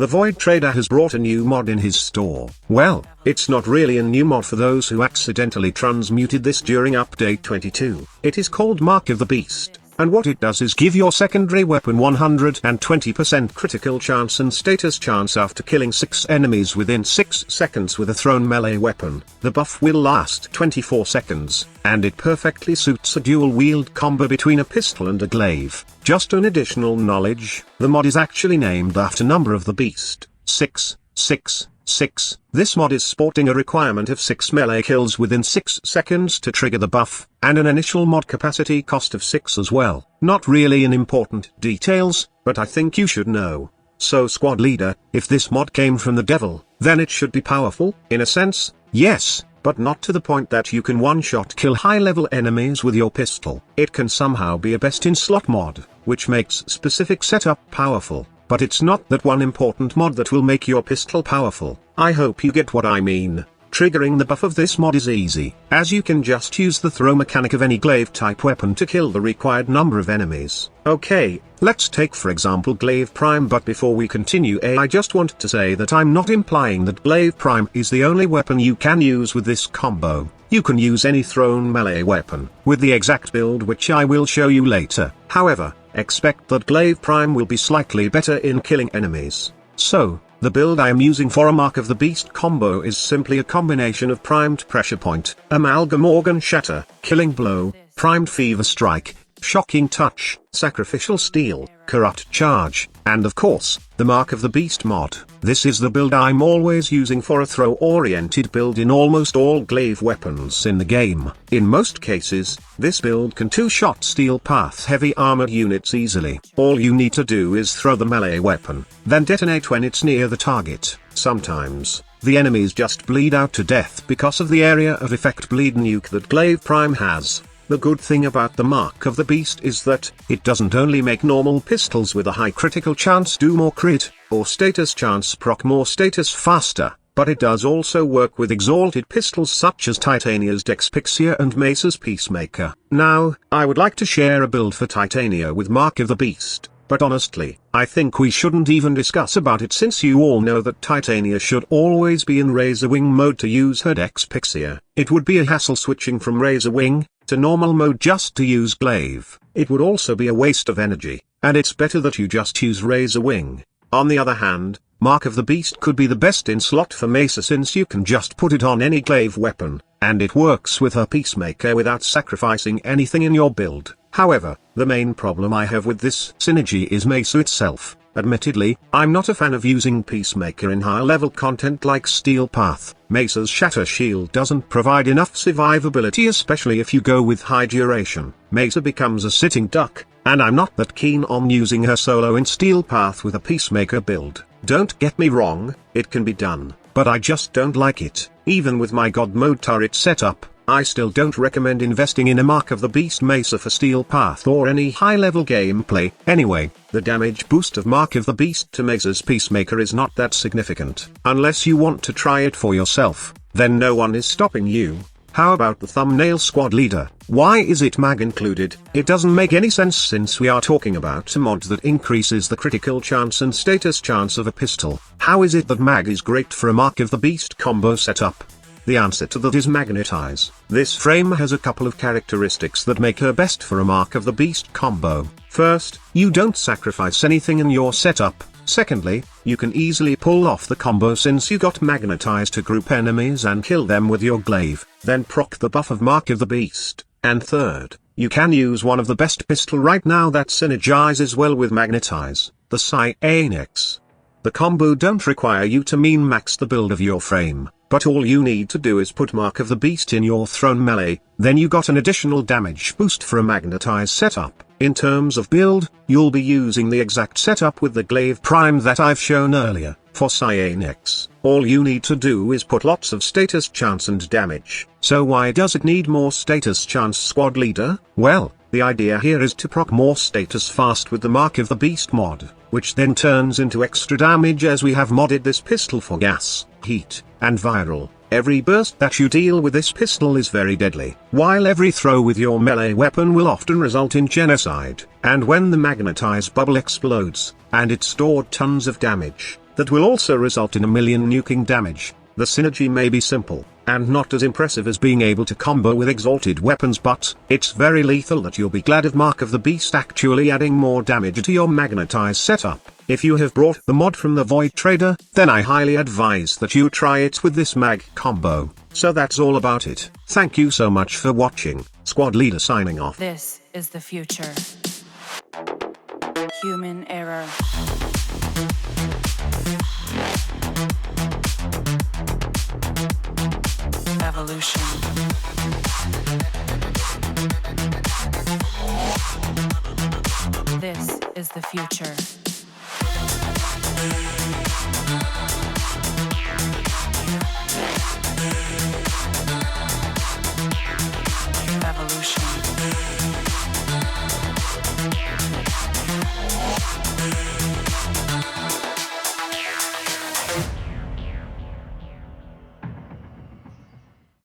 The Void Trader has brought a new mod in his store. Well, it's not really a new mod for those who accidentally transmuted this during update 22. It is called Mark of the Beast, and what it does is give your secondary weapon 120% critical chance and status chance after killing 6 enemies within 6 seconds with a thrown melee weapon. The buff will last 24 seconds, and it perfectly suits a dual-wield combo between a pistol and a glaive. Just an additional knowledge, the mod is actually named after number of the beast, 666. This mod is sporting a requirement of 6 melee kills within 6 seconds to trigger the buff, and an initial mod capacity cost of 6 as well. Not really an important details, but I think you should know. So squad leader, if this mod came from the devil, then it should be powerful, in a sense, yes, but not to the point that you can one-shot kill high-level enemies with your pistol. It can somehow be a best-in-slot mod, which makes specific setup powerful, but it's not that one important mod that will make your pistol powerful. I hope you get what I mean. Triggering the buff of this mod is easy, as you can just use the throw mechanic of any glaive type weapon to kill the required number of enemies. Okay, let's take for example Glaive Prime, but before we continue I just want to say that I'm not implying that Glaive Prime is the only weapon you can use with this combo. You can use any thrown melee weapon, with the exact build which I will show you later. However, expect that Glaive Prime will be slightly better in killing enemies. So, the build I am using for a Mark of the Beast combo is simply a combination of Primed Pressure Point, Amalgam Organ Shatter, Killing Blow, Primed Fever Strike, Shocking Touch, Sacrificial Steel, Corrupt Charge, and of course, the Mark of the Beast mod. This is the build I'm always using for a throw-oriented build in almost all glaive weapons in the game. In most cases, this build can two-shot steel path heavy armored units easily. All you need to do is throw the melee weapon, then detonate when it's near the target. Sometimes, the enemies just bleed out to death because of the area of effect bleed nuke that Glaive Prime has. The good thing about the Mark of the Beast is that, it doesn't only make normal pistols with a high critical chance do more crit, or status chance proc more status faster, but it does also work with exalted pistols such as Titania's Dexpixia and Mesa's Peacemaker. Now, I would like to share a build for Titania with Mark of the Beast, but honestly, I think we shouldn't even discuss about it since you all know that Titania should always be in Razor Wing mode to use her Dexpixia. It would be a hassle switching from Razor Wing to normal mode just to use Glaive. It would also be a waste of energy, and it's better that you just use Razor Wing. On the other hand, Mark of the Beast could be the best in slot for Mesa since you can just put it on any glaive weapon, and it works with her Peacemaker without sacrificing anything in your build. However, the main problem I have with this synergy is Mesa itself. Admittedly, I'm not a fan of using Peacemaker in high-level content like Steel Path. Mesa's Shatter Shield doesn't provide enough survivability, especially if you go with high duration. Mesa becomes a sitting duck, and I'm not that keen on using her solo in Steel Path with a Peacemaker build. Don't get me wrong, it can be done, but I just don't like it. Even with my God Mode turret setup, I still don't recommend investing in a Mark of the Beast Mesa for Steel Path or any high-level gameplay. Anyway, the damage boost of Mark of the Beast to Mesa's Peacemaker is not that significant. Unless you want to try it for yourself, then no one is stopping you. How about the thumbnail squad leader? Why is it mag included? It doesn't make any sense since we are talking about a mod that increases the critical chance and status chance of a pistol. How is it that mag is great for a Mark of the Beast combo setup? The answer to that is Magnetize. This frame has a couple of characteristics that make her best for a Mark of the Beast combo. First, you don't sacrifice anything in your setup. Secondly, you can easily pull off the combo since you got Magnetize to group enemies and kill them with your glaive, then proc the buff of Mark of the Beast. And third, you can use one of the best pistol right now that synergizes well with Magnetize, the Cyanex. The combo don't require you to min-max the build of your frame, but all you need to do is put Mark of the Beast in your thrown melee, then you got an additional damage boost for a Magnetize setup. In terms of build, you'll be using the exact setup with the Glaive Prime that I've shown earlier. For Cyanex, all you need to do is put lots of status chance and damage. So why does it need more status chance, squad leader? Well, the idea here is to proc more status fast with the Mark of the Beast mod, which then turns into extra damage as we have modded this pistol for gas, heat, and viral. Every burst that you deal with this pistol is very deadly, while every throw with your melee weapon will often result in genocide. And when the Magnetize bubble explodes, and it stored tons of damage, that will also result in a million nuking damage. The synergy may be simple, and not as impressive as being able to combo with exalted weapons, but it's very lethal that you'll be glad of Mark of the Beast actually adding more damage to your magnetized setup. If you have brought the mod from the Void Trader, then I highly advise that you try it with this mag combo. So that's all about it. Thank you so much for watching. Squad Leader signing off. This is the future. Human error. Evolution. This is the future.